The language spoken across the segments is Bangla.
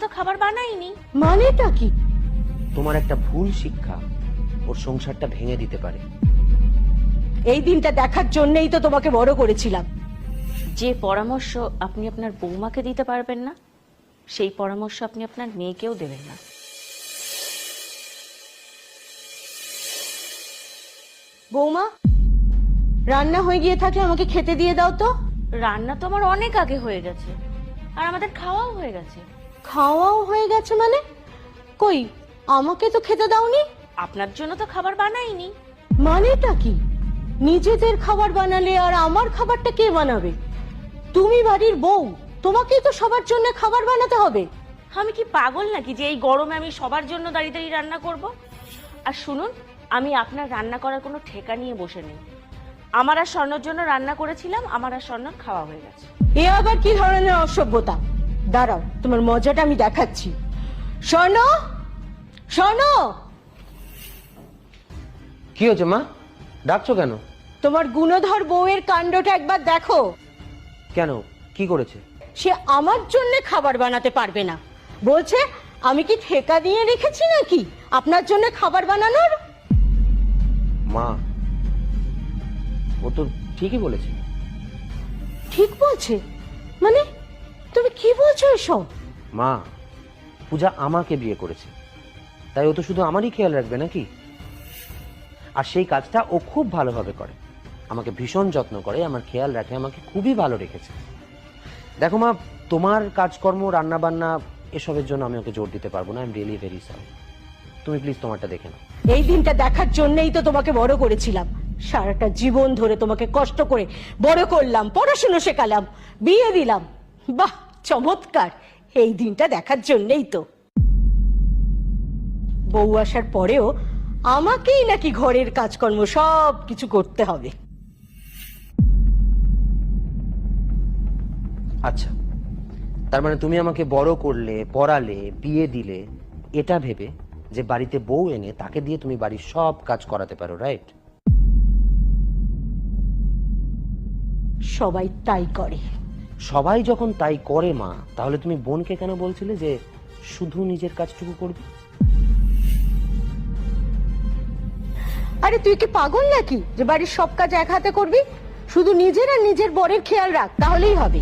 তো খাবার বানাইনি। মানেটা কি? তোমার একটা ভুল শিক্ষা ওর সংসারটা ভেঙে দিতে পারে। এই দিনটা দেখার জন্যই তো তোমাকে বড় করেছিলাম। যে পরামর্শ আপনি আপনার বৌমাকে দিতে পারবেন না, সেই পরামর্শ আপনি আপনার মেয়েকেও দেবেন না। বৌমা, রান্না হয়ে গিয়ে থাকলে আমাকে খেতে দিয়ে দাও তো। রান্না তো আমার অনেক আগে হয়ে গেছে, আর আমাদের খাওয়াও হয়ে গেছে। খাওয়াও হয়ে গেছে মানে? কই, আমাকে তো খেতে দাওনি। আপনার জন্য তো খাবার বানাইনি। মানেটা কি? নিজেদের খাবার বানালে আর আমার খাবারটা কে বানাবে? তুমি বাড়ির বউ, তোমাকেই তো সবার জন্য খাবার বানাতে হবে। আমি কি পাগল নাকি যে এই গরমে আমি সবার জন্য দাঁড়িয়ে দাঁড়িয়ে রান্না করব? আর শুনুন, আমি আপনার রান্না করার কোনো ঠেকা নিয়ে বসে নেই। আমার আর স্বর্ণর জন্য রান্না করেছিলাম, আমার আর স্বর্ণর খাওয়া হয়ে গেছে। এ আবার কি ধরনের অসভ্যতা? দাঁড়াও, তোমার মজাটা আমি দেখাচ্ছি। স্বর্ণ, স্বর্ণ, কি হয়েছে মা, ডাকছো কেন? তোমার গুণধর বউয়ের কাণ্ডটা একবার দেখো। কেন, কি করেছে? সে আমার জন্য খাবার বানাতে পারবে না বলছে। আমি কি ঠেকা দিয়ে রেখেছি নাকি আপনার জন্য খাবার বানানোর? মা, ও তো ঠিকই বলেছে। ঠিক বলছে মানে? তুমি কি বলছো এসব? মা, পূজা আমাকে বিয়ে করেছে, তাই ও তো শুধু আমারই খেয়াল রাখবে নাকি? আর সেই কাজটা ও খুব ভালোভাবে করে, আমাকে ভীষণ যত্ন করে, আমার খেয়াল রাখে, আমাকে খুবই ভালো রেখেছে। দেখো মা, তোমার কাজকর্ম, রান্না বান্না এসবের জন্য আমি ওকে জোর দিতে পারবো না। I am really very sorry. তুমি প্লিজ তোমারটা দেখে নাও। এই দিনটা দেখার জন্যই তো তোমাকে বড় করেছিলাম। সারাটা জীবন ধরে তোমাকে কষ্ট করে বড় করলাম, পড়াশুনো শেখালাম, বিয়ে দিলাম। বাহ, চমৎকার! এই দিনটা দেখার জন্যই তো। বউ আসার পরেও আমাকেই নাকি ঘরের কাজকর্ম সব কিছু করতে হবে। আচ্ছা, তার মানে তুমি আমাকে বড় করলে, পড়ালে, বিয়ে দিলে, এটা ভেবে যে বাড়িতে বউ এনে তাকে দিয়ে তুমি বাড়ির সব কাজ করাতে পারো, রাইট? সবাই তাই করে। সবাই যখন তাই করে মা, তাহলে তুমি বোনকে কেন বলছিলে যে শুধু নিজের কাজটুকু করবে? আরে তুই কি পাগল নাকি যে বাড়ির সব কাজ এক হাতে করবি? শুধু নিজের আর নিজের বরের খেয়াল রাখ, তাহলেই হবে।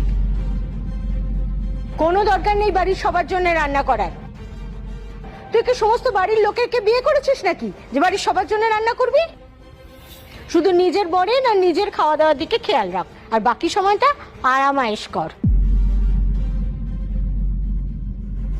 কোনো দরকার নেই বাড়ির সবার জন্য রান্না করার। তুই কি সমস্ত বাড়ির লোকেরকে বিয়ে করেছিস নাকি যে বাড়ির সবার জন্য রান্না করবি? শুধু নিজের বরের আর নিজের খাওয়া দাওয়ার দিকে খেয়াল রাখ, আর বাকি সময়টা আরামায়েশ কর।